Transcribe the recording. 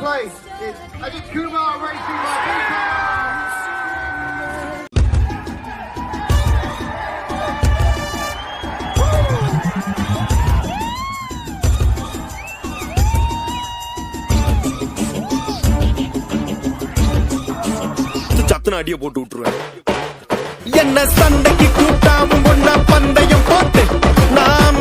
place is Kumar Racing by சத்துன அடிய போட்டு விட்டுருவேன். என்ன சண்டைக்கு கூட்டாவும் ஒன்ன பந்தயம் போட்டு நாம்